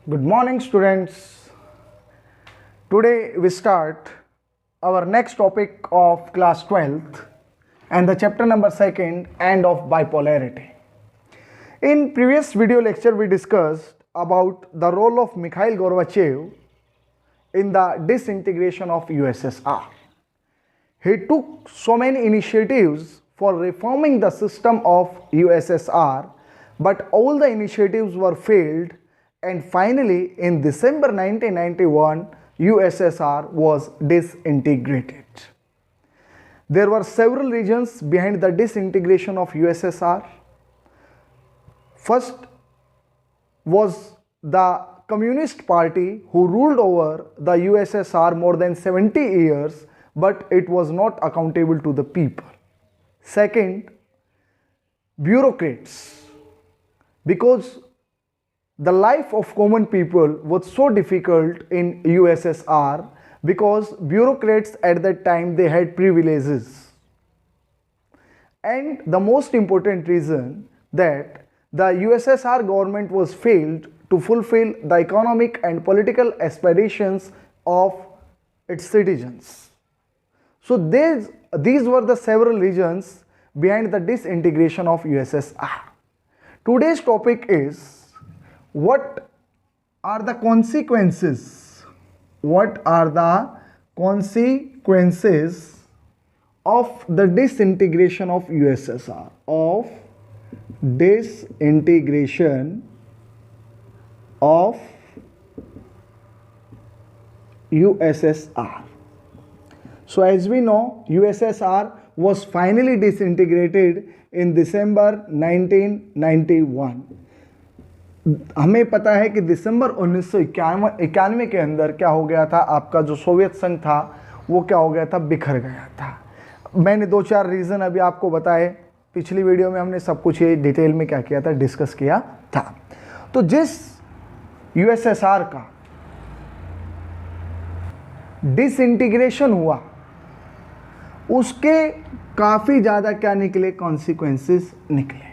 Good morning, students. Today we start our next topic of class 12th and the chapter number 2nd, end of bipolarity. In previous video lecture we discussed about the role of Mikhail Gorbachev in the disintegration of USSR. He took so many initiatives for reforming the system of USSR, but all the initiatives were failed, and finally in December 1991 USSR was disintegrated. There were several reasons behind the disintegration of USSR. First was the Communist Party, who ruled over the USSR more than 70 years, but it was not accountable to the people. Second, bureaucrats, because the life of common people was so difficult in USSR because bureaucrats at that time they had privileges. And the most important reason that the USSR government was failed to fulfill the economic and political aspirations of its citizens. So these were the several reasons behind the disintegration of USSR. Today's topic is, what are the consequences? What are the consequences of the disintegration of USSR? Of disintegration of USSR. So as we know, USSR was finally disintegrated in December 1991. हमें पता है कि दिसंबर 1991 के अंदर क्या हो गया था, आपका जो सोवियत संघ था वो क्या हो गया था, बिखर गया था. मैंने दो चार रीज़न अभी आपको बताए. पिछली वीडियो में हमने सब कुछ ये डिटेल में क्या किया था, डिस्कस किया था. तो जिस यूएसएसआर का डिसइंटीग्रेशन हुआ उसके काफ़ी ज़्यादा क्या निकले, कॉन्सिक्वेंसेस निकले.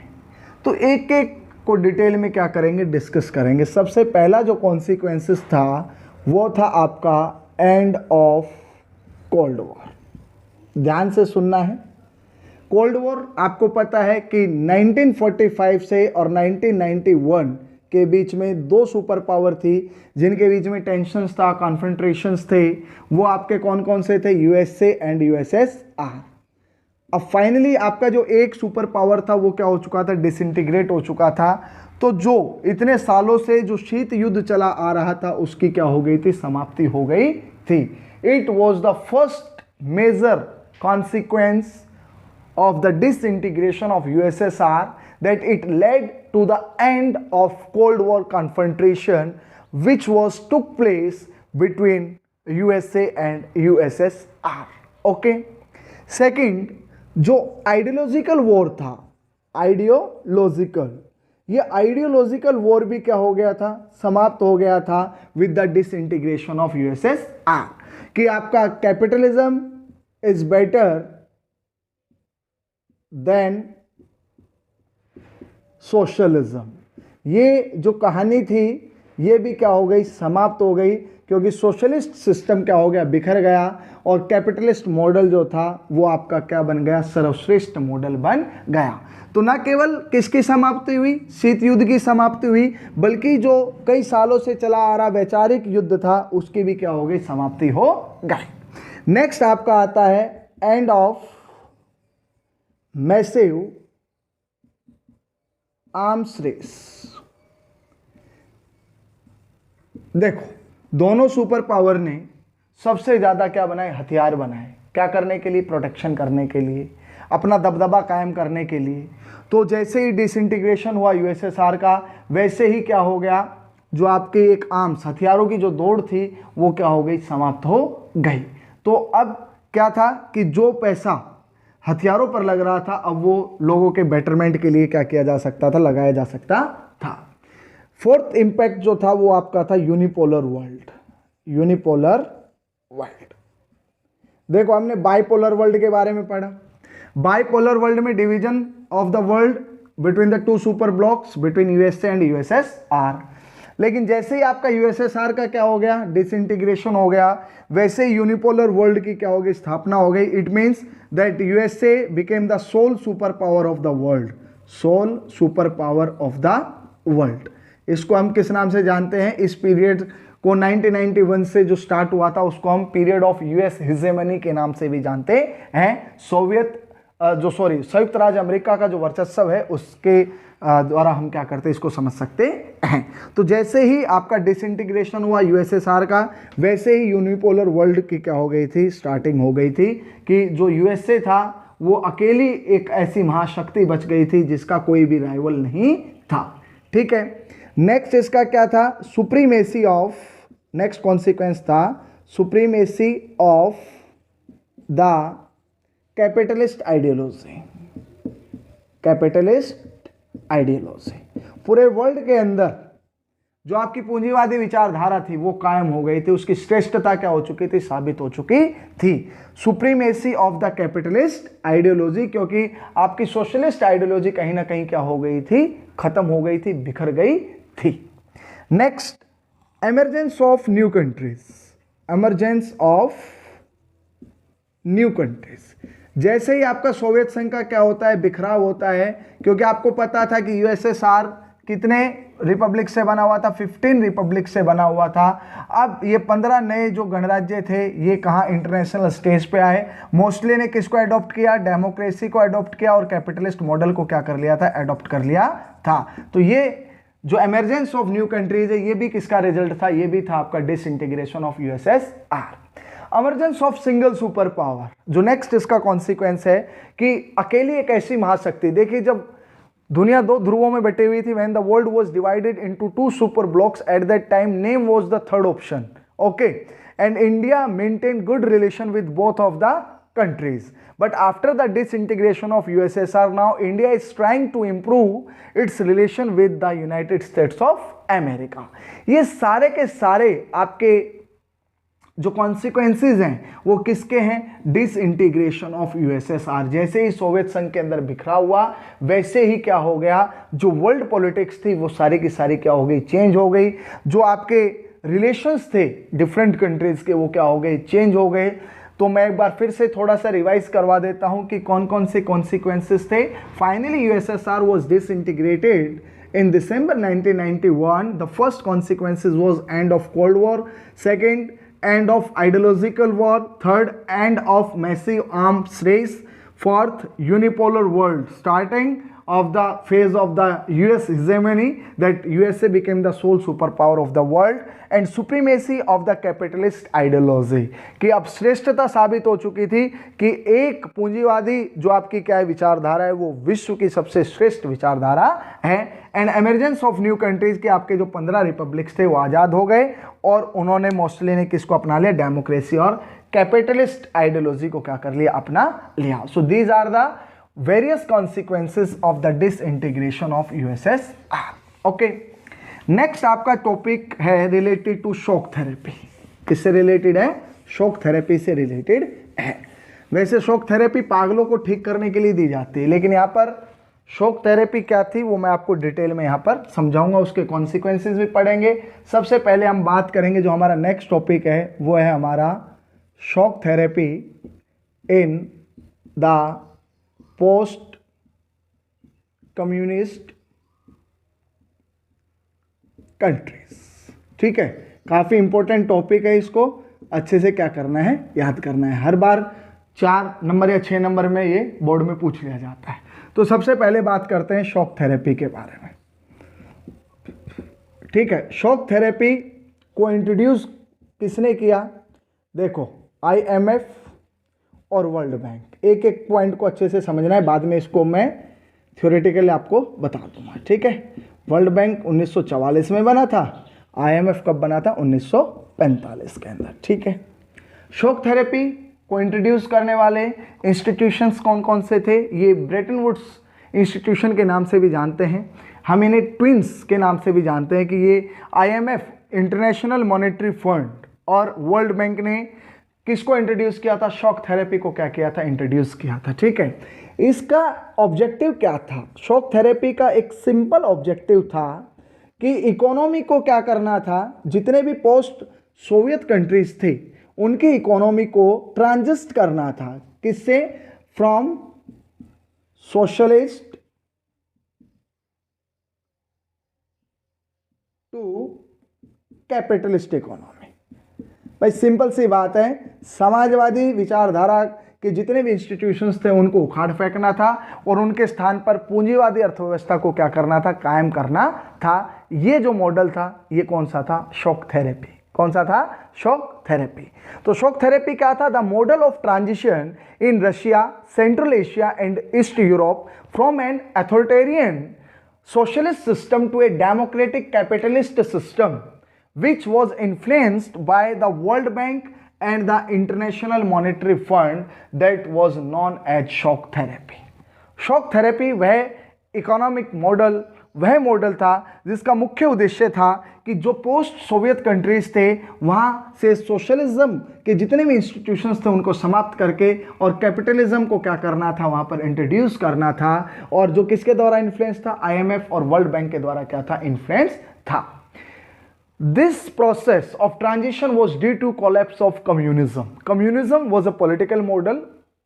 तो एक एक को डिटेल में क्या करेंगे, डिस्कस करेंगे. सबसे पहला जो कॉन्सिक्वेंसेस था वो था आपका एंड ऑफ कोल्ड वॉर. ध्यान से सुनना है. कोल्ड वॉर आपको पता है कि 1945 से और 1991 के बीच में दो सुपर पावर थी जिनके बीच में टेंशन्स था, कॉन्फ्रंट्रेशंस थे. वो आपके कौन कौन से थे, यूएसए एंड यूएसएसआर. अब फाइनली आपका जो एक सुपर पावर था वो क्या हो चुका था, डिसइंटीग्रेट हो चुका था. तो जो इतने सालों से जो शीत युद्ध चला आ रहा था उसकी क्या हो गई थी, समाप्ति हो गई थी. It was the first major consequence of the disintegration of USSR, that it led to the end of Cold War confrontation which took place between USA and USSR. Okay. Second, जो आइडियोलॉजिकल वॉर था, ये ideological war भी क्या हो गया था, समाप्त हो गया था with the disintegration of USSR. कि आपका capitalism is better than socialism. ये जो कहानी थी ये भी क्या हो गई, समाप्त हो गई, क्योंकि सोशलिस्ट सिस्टम क्या हो गया, बिखर गया, और कैपिटलिस्ट मॉडल जो था वो आपका क्या बन गया, सर्वश्रेष्ठ मॉडल बन गया. तो ना केवल किसकी समाप्ति हुई, शीत युद्ध की समाप्ति हुई, बल्कि जो कई सालों से चला आ रहा वैचारिक युद्ध था उसकी भी क्या हो गई, समाप्ति हो गई. नेक्स्ट आपका आता है end of massive arms race. देखो, दोनों सुपर पावर ने सबसे ज़्यादा क्या बनाए, हथियार बनाए. क्या करने के लिए, प्रोटेक्शन करने के लिए, अपना दबदबा कायम करने के लिए. तो जैसे ही डिसइंटीग्रेशन हुआ यूएसएसआर का, वैसे ही क्या हो गया, जो आपके एक आर्म्स हथियारों की जो दौड़ थी वो क्या हो गई, समाप्त हो गई. तो अब क्या था कि जो पैसा हथियारों पर लग रहा था अब वो लोगों के बेटरमेंट के लिए क्या किया जा सकता था, लगाया जा सकता था. फोर्थ इंपैक्ट जो था वो आपका था यूनिपोलर वर्ल्ड. देखो, हमने बाइपोलर वर्ल्ड के बारे में पढ़ा. बाइपोलर वर्ल्ड में division of the world between the two super blocks between USA and USSR. लेकिन जैसे ही आपका यूएसएसआर का क्या हो गया, डिसइंटीग्रेशन हो गया, वैसे ही यूनिपोलर वर्ल्ड की क्या हो गई, स्थापना हो गई। It means that USA became the sole super power of the world, sole super power of the world. इसको हम किस नाम से जानते हैं, इस पीरियड को 1991 से जो स्टार्ट हुआ था उसको हम पीरियड ऑफ यूएस हिजेमनी के नाम से भी जानते हैं। संयुक्त राज्य अमेरिका का जो वर्चस्व है उसके द्वारा हम क्या करते हैं, इसको समझ सकते हैं। तो जैसे ही आपका डिसइंटीग्रेशन हुआ यूएसएसआर का, वैसे ही यूनिपोलर वर्ल्ड की क्या हो गई थी, स्टार्टिंग हो गई थी कि जो यूएसए था वो अकेली एक ऐसी महाशक्ति बच गई थी जिसका कोई भी राइवल नहीं था। ठीक है, नेक्स्ट इसका क्या था, सुप्रीमेसी ऑफ, नेक्स्ट कॉन्सिक्वेंस था supremacy of the capitalist ideology, capitalist ideology. पूरे वर्ल्ड के अंदर जो आपकी पूंजीवादी विचारधारा थी वो कायम हो गई थी, उसकी श्रेष्ठता क्या हो चुकी थी, साबित हो चुकी थी। Supremacy of the capitalist ideology, क्योंकि आपकी सोशलिस्ट आइडियोलॉजी कहीं ना कहीं क्या हो गई थी, खत्म हो गई थी, बिखर गई थी। Next, emergence of new countries, emergence of new countries. जैसे ही आपका सोवियत संघ का क्या होता है, बिखराव होता है, क्योंकि आपको पता था कि यूएसएसआर कितने रिपब्लिक से बना हुआ था, 15 रिपब्लिक से बना हुआ था। अब ये 15 नए जो गणराज्य थे ये कहाँ इंटरनेशनल स्टेज पे आए। मोस्टली ने किसको अडॉप्ट किया, डेमोक्रेसी को अडॉप्ट किया और कैपिटलिस्ट मॉडल को क्या कर लिया था, अडॉप्ट कर लिया था। तो ये जो एमरजेंस ऑफ न्यू कंट्रीज है ये भी किसका रिजल्ट था, ये भी था आपका disintegration of USSR. Emergence of single super power, जो नेक्स्ट इसका कॉन्सिक्वेंस है कि अकेली एक ऐसी महाशक्ति, देखिए जब दुनिया दो ध्रुवों में बटी हुई थी, when the world was divided into 2 super blocks, at that time name was the third option, okay, and India maintain good relation with both of the countries. But after the disintegration of USSR, now India is trying to improve its relation with the United States of America. ये सारे के सारे आपके जो consequences हैं वो किसके हैं, डिसइंटीग्रेशन ऑफ यूएसएसआर। जैसे ही सोवियत संघ के अंदर बिखराव हुआ वैसे ही क्या हो गया, जो वर्ल्ड पॉलिटिक्स थी वो सारी की सारी क्या हो गई, चेंज हो गई। जो आपके रिलेशंस थे डिफरेंट कंट्रीज के वो क्या हो गए, चेंज हो गए। तो मैं एक बार फिर से थोड़ा सा रिवाइज करवा देता हूं कि कौन कौन से कॉन्सिक्वेंसेस थे। Finally USSR was disintegrated in December 1991. The first consequences was end of Cold War, second end of ideological war, third end of massive arms race, fourth unipolar world, starting of the phase of the US hegemony, that USA became the sole superpower of the world, and supremacy of the capitalist ideology, कि अब श्रेष्ठता साबित हो चुकी थी कि एक पूंजीवादी जो आपकी क्या है विचारधारा है वो विश्व की सबसे श्रेष्ठ विचारधारा है। And emergence of new countries के आपके जो 15 रिपब्लिक्स थे वो आज़ाद हो गए और उन्होंने मोस्टली ने किसको अपना लिया, डेमोक्रेसी और कैपिटलिस्ट आइडियोलॉजी को क्या कर लिया, अपना लिया। So these are the various consequences of the disintegration of USSR. Okay. Next आपका टॉपिक है रिलेटेड टू शॉक थेरेपी। किससे रिलेटेड है, शॉक थेरेपी से रिलेटेड है। वैसे शॉक थेरेपी पागलों को ठीक करने के लिए दी जाती है, लेकिन यहाँ पर शॉक थेरेपी क्या थी वो मैं आपको डिटेल में यहाँ पर समझाऊंगा, उसके कॉन्सिक्वेंसेज भी पढ़ेंगे। सबसे पहले हम बात करेंगे जो हमारा नेक्स्ट टॉपिक है वो है हमारा shock therapy in the post communist countries. ठीक है, काफ़ी इंपॉर्टेंट टॉपिक है, इसको अच्छे से क्या करना है, याद करना है। हर बार 4 नंबर या 6 नंबर में ये बोर्ड में पूछ लिया जाता है। तो सबसे पहले बात करते हैं शॉक थेरेपी के बारे में। ठीक है, शॉक थेरेपी को इंट्रोड्यूस किसने किया, देखो IMF और वर्ल्ड बैंक। एक एक पॉइंट को अच्छे से समझना है, बाद में इसको मैं थ्योरेटिकली आपको बता दूंगा। ठीक है, वर्ल्ड बैंक 1944 में बना था, IMF कब बना था, 1945 के अंदर। ठीक है, शॉक थेरेपी को इंट्रोड्यूस करने वाले इंस्टीट्यूशंस कौन कौन से थे, ये ब्रेटन वुड्स इंस्टीट्यूशन के नाम से भी जानते हैं, हम इन्हें ट्विंस के नाम से भी जानते हैं कि ये IMF इंटरनेशनल मॉनेटरी फंड और वर्ल्ड बैंक ने किसको इंट्रोड्यूस किया था, शॉक थेरेपी को क्या किया था, इंट्रोड्यूस किया था। ठीक है, इसका ऑब्जेक्टिव क्या था, शॉक थेरेपी का एक सिंपल ऑब्जेक्टिव था कि इकोनॉमी को क्या करना था, जितने भी पोस्ट सोवियत कंट्रीज थे उनकी इकोनॉमी को ट्रांजिस्ट करना था, किससे, from socialist to capitalist economy. भाई सिंपल सी बात है, समाजवादी विचारधारा के जितने भी इंस्टीट्यूशंस थे उनको उखाड़ फेंकना था और उनके स्थान पर पूंजीवादी अर्थव्यवस्था को क्या करना था, कायम करना था। ये जो मॉडल था ये कौन सा था, शॉक थेरेपी। कौन सा था, शॉक थेरेपी। तो शॉक थेरेपी क्या था, the model of transition in Russia, central Asia and east Europe from an authoritarian socialist system to a democratic capitalist system which was influenced by the World Bank and the International Monetary Fund, that was known as shock therapy. Shock therapy वह economic model, वह model था जिसका मुख्य उद्देश्य था कि जो post Soviet countries थे वहाँ से सोशलिज्म के जितने भी इंस्टीट्यूशंस थे उनको समाप्त करके और कैपिटलिज्म को क्या करना था, वहाँ पर इंट्रोड्यूस करना था। और जो किसके द्वारा इन्फ्लुएंस था, आईएमएफ और वर्ल्ड बैंक के द्वारा क्या था, इन्फ्लुएंस था। This process of transition was due to collapse of communism. Communism was a political model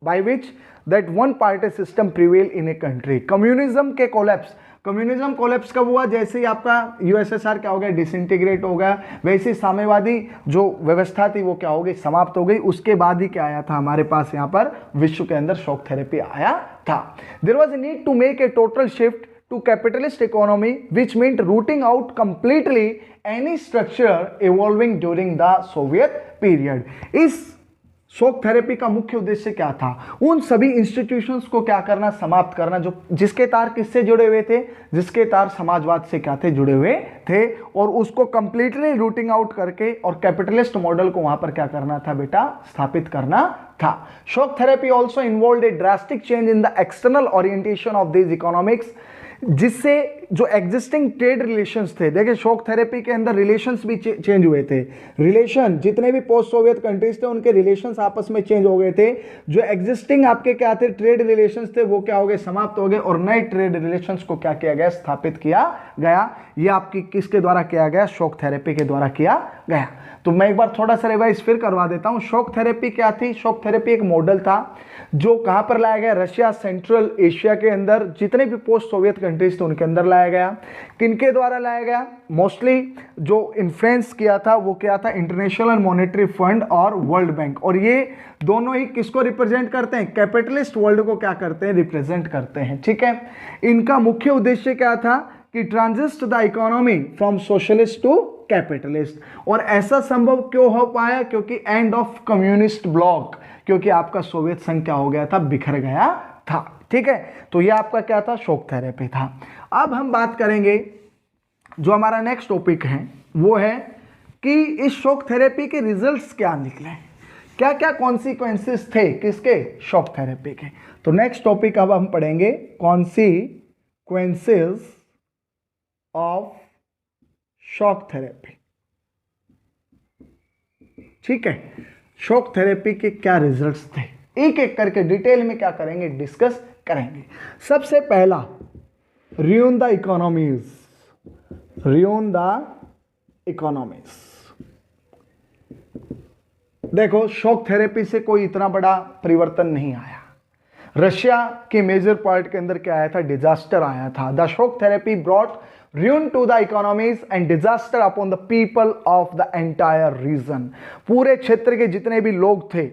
by which that one party system prevailed in a country. Communism के collapse, communism collapse कब हुआ, जैसे ही आपका यूएसएसआर क्या हो गया, disintegrate हो गया, वैसे ही साम्यवादी जो व्यवस्था थी वो क्या हो गई, समाप्त हो गई। उसके बाद ही क्या आया था हमारे पास यहाँ पर विश्व के अंदर, शॉक थेरेपी आया था। There was a need to make a total shift to capitalist economy, which meant rooting out completely any structure evolving during the Soviet period. इस शॉक थेरेपी का मुख्य उद्देश्य क्या था, उन सभी इंस्टीट्यूशंस को क्या करना, समाप्त करना, जो जिसके तार किससे जुड़े हुए थे, जिसके तार समाजवाद से क्या थे, जुड़े हुए थे, और उसको कंप्लीटली रूटिंग आउट करके और कैपिटलिस्ट मॉडल को वहां पर क्या करना था बेटा, स्थापित करना था। Shock therapy also involve A drastic change in the external orientation of this economics, जिससे जो एग्जिस्टिंग ट्रेड रिलेशंस थे, देखिए शॉक थेरेपी के अंदर रिलेशंस भी चेंज हुए थे। रिलेशन जितने भी पोस्ट सोवियत कंट्रीज थे उनके रिलेशंस आपस में चेंज हो गए थे। जो एग्जिस्टिंग आपके क्या थे, ट्रेड रिलेशंस थे, वो क्या हो गए, समाप्त हो गए, और नए ट्रेड रिलेशंस को क्या किया गया, स्थापित किया गया। ये आपकी किसके द्वारा किया गया, शॉक थेरेपी के द्वारा किया गया। तो मैं एक बार थोड़ा सा रिवाइज फिर करवा देता हूं। शॉक थेरेपी क्या थी, शॉक थेरेपी एक मॉडल था जो कहां पर लाया गया, रशिया, सेंट्रल एशिया के अंदर जितने भी पोस्ट सोवियत कंट्रीज थे उनके अंदर लाया गया। किनके द्वारा लाया गया, मोस्टली जो इन्फ्लुएंस किया था वो क्या था, इंटरनेशनल मॉनेटरी फंड और वर्ल्ड बैंक। और ये दोनों ही किसको रिप्रेजेंट करते हैं, कैपिटलिस्ट वर्ल्ड को क्या करते हैं, रिप्रेजेंट करते हैं। ठीक है, इनका मुख्य उद्देश्य क्या था कि transit the economy from socialist to capitalist. और ऐसा संभव क्यों हो पाया, क्योंकि एंड ऑफ कम्युनिस्ट ब्लॉक, क्योंकि आपका सोवियत संघ क्या हो गया था, बिखर गया था। ठीक है, तो ये आपका क्या था, शॉक थेरेपी था। अब हम बात करेंगे, जो हमारा नेक्स्ट टॉपिक है वो है कि इस शॉक थेरेपी के रिजल्ट्स क्या निकले, क्या क्या कॉन्सिक्वेंसेस थे किसके, शॉक थेरेपी के। तो नेक्स्ट टॉपिक अब हम पढ़ेंगे कॉन्सिक्वेंसेस ऑफ शॉक थेरेपी। ठीक है, शॉक थेरेपी के क्या रिजल्ट्स थे, एक एक करके डिटेल में क्या करेंगे, डिस्कस करेंगे। सबसे पहला, ruin the economies, ruin the economies। देखो शॉक थेरेपी से कोई इतना बड़ा परिवर्तन नहीं आया। रशिया के मेजर पार्ट के अंदर क्या आया था, डिजास्टर आया था। The shock therapy brought ruin to the economies and disaster upon the people of the entire region। पूरे क्षेत्र के जितने भी लोग थे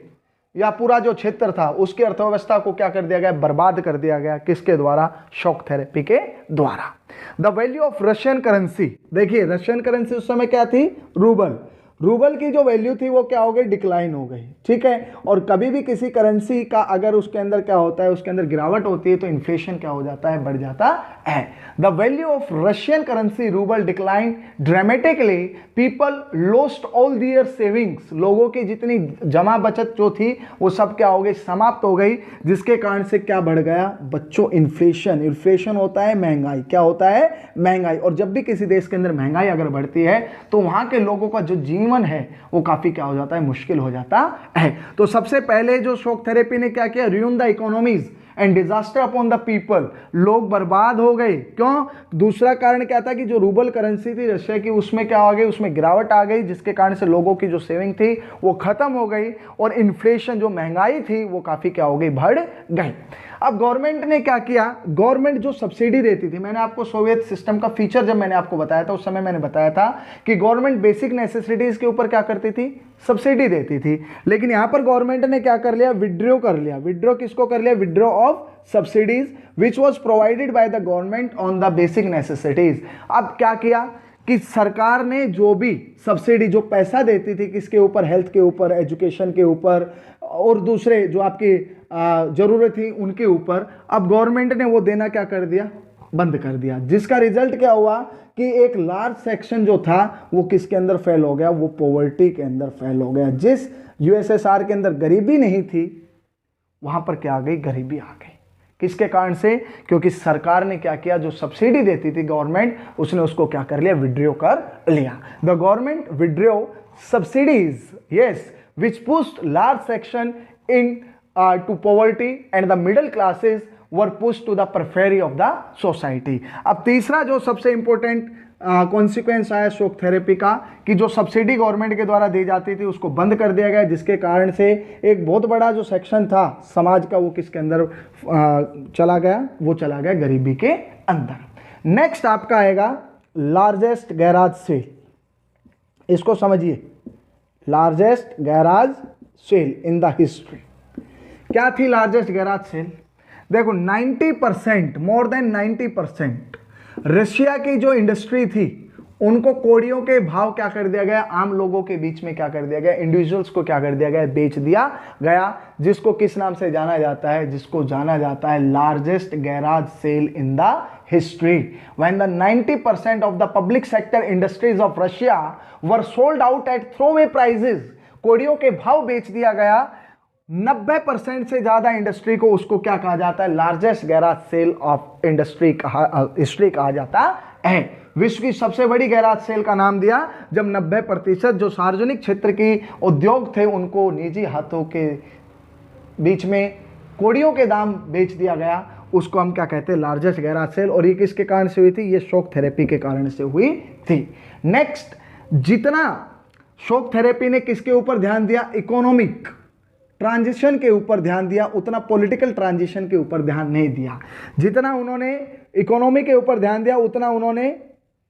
या पूरा जो क्षेत्र था उसकी अर्थव्यवस्था को क्या कर दिया गया, बर्बाद कर दिया गया। किसके द्वारा, शॉक थेरेपी के द्वारा। The value of Russian currency, देखिए रशियन करेंसी उस समय क्या थी, रूबल। रूबल की जो वैल्यू थी वो क्या हो गई, डिक्लाइन हो गई। ठीक है, और कभी भी किसी करेंसी का अगर उसके अंदर क्या होता है, उसके अंदर गिरावट होती है तो इन्फ्लेशन क्या हो जाता है, बढ़ जाता है। The value of Russian currency rouble decline dramatically, people lost all their savings, लोगों की जितनी जमा बचत जो थी वो सब क्या हो गई, समाप्त हो गई, जिसके कारण से क्या बढ़ गया बच्चों, इन्फ्लेशन। इन्फ्लेशन होता है महंगाई, क्या होता है, महंगाई। और जब भी किसी देश के अंदर महंगाई अगर बढ़ती है तो वहां के लोगों का जो जीवन जीवन है वो काफ़ी क्या हो जाता है, मुश्किल हो जाता है। तो सबसे पहले जो शॉक थेरेपी ने क्या किया, ruin the economies and disaster upon the people, लोग बर्बाद हो गए। क्यों? दूसरा कारण क्या था कि जो रूबल करेंसी थी रशिया की, उसमें क्या हो गई, उसमें गिरावट आ गई, जिसके कारण से लोगों की जो सेविंग थी वो खत्म हो गई और इन्फ्लेशन, जो महंगाई थी वो काफ़ी क्या हो गई, बढ़ गई। अब गवर्नमेंट ने क्या किया, गवर्नमेंट जो सब्सिडी देती थी, मैंने आपको सोवियत सिस्टम का फीचर जब मैंने आपको बताया था, उस समय मैंने बताया था कि गवर्नमेंट बेसिक नेसेसिटीज के ऊपर क्या करती थी, सब्सिडी देती थी। लेकिन यहां पर गवर्नमेंट ने क्या कर लिया, विड्रॉ कर लिया। विड्रॉ किसको कर लिया, withdraw of subsidies which was provided by the government on the basic necessities. अब क्या किया कि सरकार ने जो भी सब्सिडी, जो पैसा देती थी किसके ऊपर, हेल्थ के ऊपर, एजुकेशन के ऊपर और दूसरे जो आपकी जरूरत थी उनके ऊपर, अब गवर्नमेंट ने वो देना क्या कर दिया, बंद कर दिया। जिसका रिजल्ट क्या हुआ कि एक लार्ज सेक्शन जो था वो किसके अंदर फेल हो गया, वो पॉवर्टी के अंदर फेल हो गया। जिस यूएसएसआर के अंदर गरीबी नहीं थी वहां पर क्या आ गई, गरीबी आ गई। किसके कारण से, क्योंकि सरकार ने क्या किया, जो सब्सिडी देती थी गवर्नमेंट, उसने उसको क्या कर लिया, विड्रॉ कर लिया। The government withdraw subsidies, yes, which pushed large section in to poverty and the middle classes were pushed to the periphery of the society। अब तीसरा जो सबसे इंपॉर्टेंट कॉन्सिक्वेंस आया शॉक थेरेपी का कि जो सब्सिडी गवर्नमेंट के द्वारा दी जाती थी उसको बंद कर दिया गया, जिसके कारण से एक बहुत बड़ा जो सेक्शन था समाज का वो किसके अंदर चला गया, वो चला गया गरीबी के अंदर। नेक्स्ट आपका आएगा लार्जेस्ट गैराज सेल। इसको समझिए, largest garage sale in the history. क्या थी लार्जेस्ट गैराज सेल? देखो 90%, मोर देन 90% रशिया की जो इंडस्ट्री थी उनको कोड़ियों के भाव क्या कर दिया गया, आम लोगों के बीच में क्या कर दिया गया, इंडिविजुअल्स को क्या कर दिया गया, बेच दिया गया। जिसको किस नाम से जाना जाता है, जिसको जाना जाता है largest garage sale in the history, when the 90% of the public sector industries of Russia were sold out at throwaway prices, कोड़ियों के भाव बेच दिया गया। 90% से ज्यादा इंडस्ट्री को उसको क्या कहा जाता है, largest garage sale of industry history कहा जाता है। विश्व की सबसे बड़ी गैराज सेल का नाम दिया जब 90% जो सार्वजनिक क्षेत्र की उद्योग थे उनको निजी हाथों के बीच में कोड़ियों के दाम बेच दिया गया, उसको हम क्या कहते हैं, लार्जेस्ट गैराज सेल। और ये किसके कारण से हुई थी, ये शॉक थेरेपी के कारण से हुई थी। नेक्स्ट, जितना शॉक थेरेपी ने किसके ऊपर ध्यान दिया, इकोनॉमिक ट्रांजिशन के ऊपर ध्यान दिया, उतना पॉलिटिकल ट्रांजिशन के ऊपर ध्यान नहीं दिया। जितना उन्होंने इकोनॉमी के ऊपर ध्यान दिया उतना उन्होंने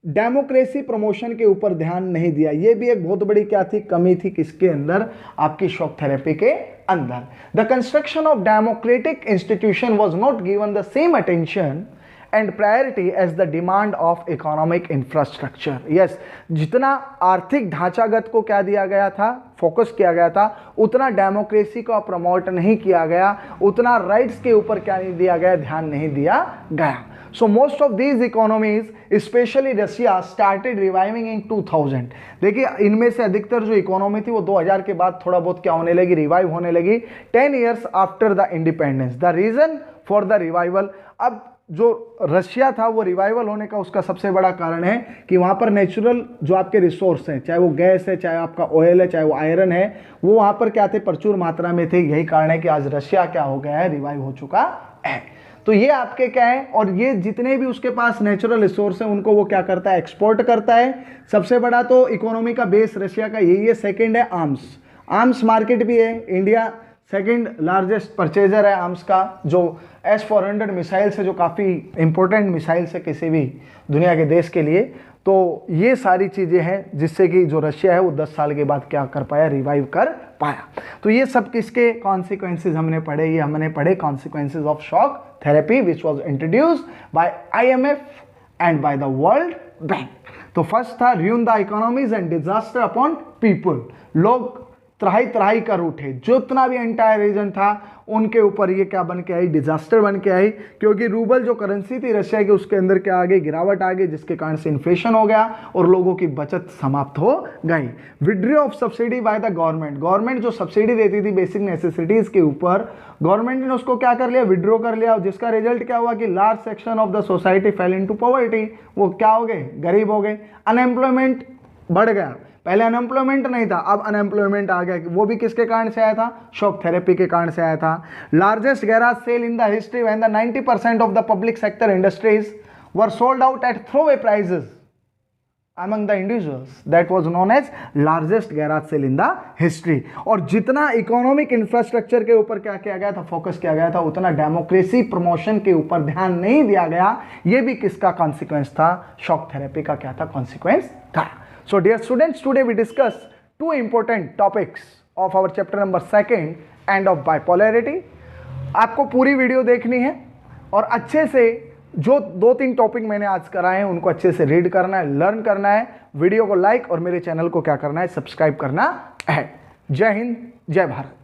डेमोक्रेसी प्रमोशन के ऊपर ध्यान नहीं दिया। ये भी एक बहुत बड़ी क्या थी, कमी थी किसके अंदर, आपकी शॉक थेरेपी के अंदर। The construction of democratic institution was not given the same attention and priority as the demand of economic infrastructure. Yes, जितना आर्थिक ढांचागत को क्या दिया गया था, फोकस किया गया था, उतना डेमोक्रेसी को प्रमोट नहीं किया गया, उतना राइट्स के ऊपर क्या नहीं दिया गया, ध्यान नहीं दिया गया। So most of these economies, especially Russia, started reviving in 2000। देखिए इनमें से अधिकतर जो इकोनॉमी थी वो 2000 के बाद थोड़ा बहुत क्या होने लगी, रिवाइव होने लगी, 10 years after the independence. The reason for the revival, अब जो रशिया था वो रिवाइवल होने का उसका सबसे बड़ा कारण है कि वहाँ पर नेचुरल जो आपके रिसोर्स हैं, चाहे वो गैस है, चाहे आपका ऑयल है, चाहे वो आयरन है, वो वहाँ पर क्या थे, प्रचुर मात्रा में थे। यही कारण है कि आज रशिया क्या हो गया है, रिवाइव हो चुका है। तो ये आपके क्या है, और ये जितने भी उसके पास नेचुरल रिसोर्स हैं उनको वो क्या करता है, एक्सपोर्ट करता है। सबसे बड़ा तो इकोनॉमी का बेस रशिया का यही है। सेकंड है आर्म्स मार्केट भी है। इंडिया सेकंड लार्जेस्ट परचेजर है आर्म्स का, जो S-400 मिसाइल से, जो काफ़ी इंपॉर्टेंट मिसाइल है किसी भी दुनिया के देश के लिए। तो ये सारी चीज़ें हैं जिससे कि जो रशिया है वो 10 साल के बाद क्या कर पाया, रिवाइव कर पाया। तो ये सब किसके कॉन्सिक्वेंसेज हमने पढ़े, ये हमने पढ़े consequences of shock therapy which was introduced by IMF and by the world bank. तो फर्स्ट था ruin the economies and disaster upon people. लोग त्राही त्राही कर उठे, जितना भी एंटायर रीजन था उनके ऊपर ये क्या बन के आई, डिजास्टर बन के आई। क्योंकि रूबल जो करेंसी थी रशिया की उसके अंदर क्या आ गई, गिरावट आ गई, जिसके कारण से इन्फ्लेशन हो गया और लोगों की बचत समाप्त हो गई। Withdraw of subsidy by the government जो सब्सिडी देती थी बेसिक नेसेसिटीज के ऊपर, गवर्नमेंट ने उसको क्या कर लिया, विड्रॉ कर लिया। जिसका रिजल्ट क्या हुआ कि large section of the society fail into poverty. वो क्या हो गए, गरीब हो गए। अनएम्प्लॉयमेंट बढ़ गया। पहले अनएम्प्लॉयमेंट नहीं था, अब अनएम्प्लॉयमेंट आ गया। वो भी किसके कारण से आया था? शॉक थेरेपी के कारण से आया था। Largest garage sale in the history when the 90% of the public sector industries were sold out at throwaway prices among the individuals, that was known as largest garage sale in the history। और जितना economic infrastructure के ऊपर क्या किया गया था, focus किया गया था, उतना डेमोक्रेसी प्रमोशन के ऊपर ध्यान नहीं दिया गया। ये भी किसका कॉन्सिक्वेंस था? शॉक थेरेपी का क्या था? कॉन्सिक्वेंस था। So dear students, today we discuss two important topics of our chapter number 2 end of bipolarity. आपको पूरी वीडियो देखनी है और अच्छे से जो 2-3 टॉपिक मैंने आज कराए हैं उनको अच्छे से रीड करना है, लर्न करना है। वीडियो को लाइक और मेरे चैनल को क्या करना है? सब्सक्राइब करना है। जय हिंद, जय भारत।